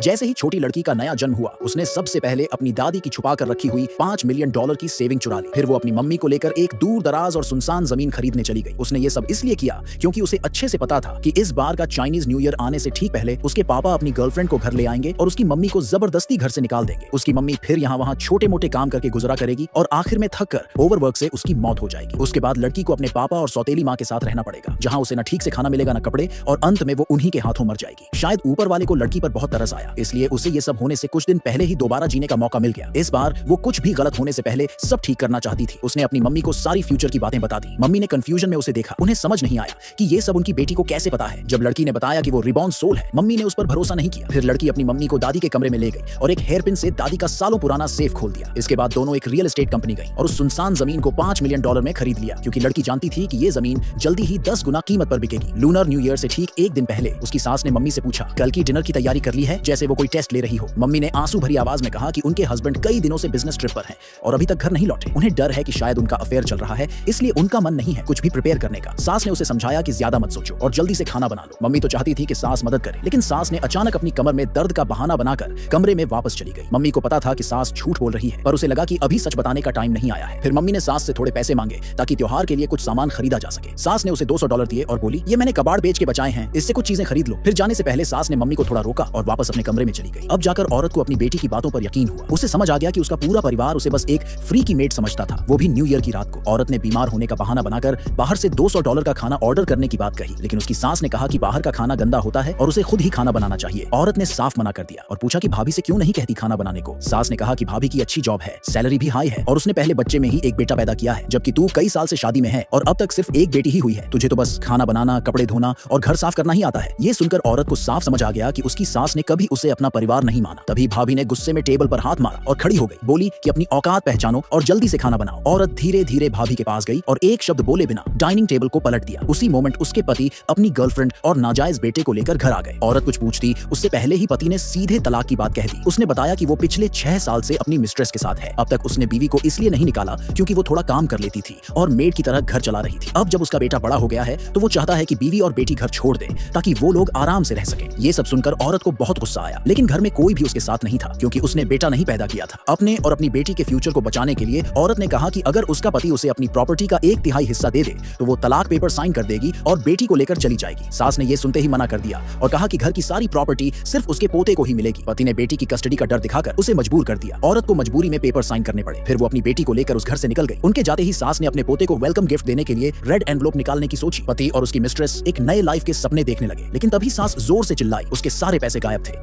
जैसे ही छोटी लड़की का नया जन्म हुआ, उसने सबसे पहले अपनी दादी की छुपा कर रखी हुई $5 मिलियन की सेविंग चुरा ली। फिर वो अपनी मम्मी को लेकर एक दूर दराज और सुनसान जमीन खरीदने चली गई। उसने ये सब इसलिए किया क्योंकि उसे अच्छे से पता था कि इस बार का चाइनीज न्यू ईयर आने से ठीक पहले उसके पापा अपनी गर्लफ्रेंड को घर ले आएंगे और उसकी मम्मी को जबरदस्ती घर से निकाल देंगे। उसकी मम्मी फिर यहाँ वहाँ छोटे मोटे काम करके गुजरा करेगी और आखिर में थक कर ओवरवर्क से उसकी मौत हो जाएगी। उसके बाद लड़की को अपने पापा और सौतेली माँ के साथ रहना पड़ेगा, जहाँ उसे न ठीक से खाना मिलेगा न कपड़े, और अंत में वो उन्हीं के हाथों मर जाएगी। शायद ऊपर वाले को लड़की पर बहुत तरस आया, इसलिए उसे ये सब होने से कुछ दिन पहले ही दोबारा जीने का मौका मिल गया। इस बार वो कुछ भी गलत होने से पहले सब ठीक करना चाहती थी। उसने अपनी मम्मी को सारी फ्यूचर की बातें बता दी। मम्मी ने कंफ्यूजन में उसे देखा। उन्हें समझ नहीं आया कि ये सब उनकी बेटी को कैसे पता है। जब लड़की ने बताया कि वो रिबॉर्न सोल है, मम्मी ने उस पर भरोसा नहीं किया। फिर लड़की अपनी मम्मी को दादी के कमरे में ले गई और एक हेयरपिन से दादी का सालों पुराना सेफ खोल दिया। इसके बाद दोनों एक रियल एस्टेट कंपनी गई और उस सुनसान जमीन को $5 मिलियन में खरीद लिया, क्योंकि लड़की जानती थी कि ये जमीन जल्दी ही 10 गुना कीमत पर बिकेगी। लूनर न्यू ईयर से ठीक एक दिन पहले उसकी सास ने मम्मी से पूछा, कल की डिनर की तैयारी कर ली है, जैसे वो कोई टेस्ट ले रही हो। मम्मी ने आंसू भरी आवाज में कहा कि उनके हस्बैंड कई दिनों से बिजनेस ट्रिप पर हैं और अभी तक घर नहीं लौटे। उन्हें डर है कि शायद उनका अफेयर चल रहा है, इसलिए उनका मन नहीं है कुछ भी प्रिपेयर करने का। सास ने उसे समझाया कि ज्यादा मत सोचो और जल्दी से खाना बना लो। मम्मी तो चाहती थी कि सास मदद करे, लेकिन सास ने अचानक अपनी कमर में दर्द का बहाना बनाकर कमरे में वापस चली गई। मम्मी को पता था कि सास झूठ बोल रही है, पर उसे लगा कि अभी सच बताने का टाइम नहीं आया है। फिर मम्मी ने सास से थोड़े पैसे मांगे ताकि त्योहार के लिए कुछ सामान खरीदा जा सके। सास ने उसे $200 दिए और बोली, ये मैंने कबाड़ बेच के बचाए हैं, इससे कुछ चीजें खरीद लो। फिर जाने से पहले सास ने मम्मी को थोड़ा रोका और वापस अपने कमरे में चली गई। अब जाकर औरत को अपनी बेटी की बातों पर यकीन हुआ। उसे समझ आ गया कि उसका पूरा परिवार उसे बस एक फ्री की मेड समझता था, वो भी न्यू ईयर की रात को। औरत ने बीमार होने का बहाना बनाकर बाहर से $200 का खाना ऑर्डर करने की बात कही, लेकिन उसकी सास ने कहा कि बाहर का खाना गंदा होता है और उसे खुद ही खाना बनाना चाहिए। औरत ने साफ मना कर दिया और पूछा कि भाभी से क्यों नहीं कहती खाना बनाने को। सास ने कहा कि भाभी की अच्छी जॉब है, सैलरी भी हाई है और उसने पहले बच्चे में ही एक बेटा पैदा किया है, जबकि तू कई साल से शादी में है और अब तक सिर्फ एक बेटी ही हुई है। तुझे तो बस खाना बनाना, कपड़े धोना और घर साफ करना ही आता है। ये सुनकर औरत को साफ समझ आ गया कि उसकी सास ने कभी उसे अपना परिवार नहीं माना। तभी भाभी ने गुस्से में टेबल पर हाथ मारा और खड़ी हो गई। बोली कि अपनी औकात पहचानो और जल्दी से खाना बनाओ। औरत धीरे धीरे भाभी के पास गई और एक शब्द बोले बिना डाइनिंग टेबल को पलट दिया। उसी मोमेंट उसके पति अपनी गर्लफ्रेंड और नाजायज बेटे को लेकर घर आ गए। औरत कुछ पूछती उससे पहले ही पति ने सीधे तलाक की बात कह दी। उसने बताया कि वो पिछले 6 साल से अपनी मिस्ट्रेस के साथ है। अब तक उसने बीवी को इसलिए नहीं निकाला क्योंकि वो थोड़ा काम कर लेती थी और मेड की तरह घर चला रही थी। अब जब उसका बेटा बड़ा हो गया है तो वो चाहता है कि बीवी और बेटी घर छोड़ दे ताकि वो लोग आराम से रह सके। ये सब सुनकर औरत को बहुत गुस्सा आया, लेकिन घर में कोई भी उसके साथ नहीं था क्योंकि उसने बेटा नहीं पैदा किया था। अपने और अपनी बेटी के फ्यूचर को बचाने के लिए औरत ने कहा कि अगर उसका पति उसे अपनी प्रॉपर्टी का 1/3 हिस्सा दे दे तो वो तलाक पेपर साइन कर देगी और बेटी को लेकर चली जाएगी। सास ने ये सुनते ही मना कर दिया और कहा कि घर की सारी प्रॉपर्टी सिर्फ उसके पोते को ही मिलेगी। पति ने बेटी की कस्टडी का डर दिखाकर उसे मजबूर कर दिया। औरत को मजबूरी में पेपर साइन करने पड़े। फिर वो अपनी बेटी को लेकर उस घर से निकल गई। उनके जाते ही सास ने अपने पोते को वेलकम गिफ्ट देने के लिए रेड एनवलप निकालने की सोची। पति और उसकी मिस्ट्रेस एक नए लाइफ के सपने देखने लगे, लेकिन तभी सास जोर से चिल्लाई, उसके सारे पैसे गायब थे।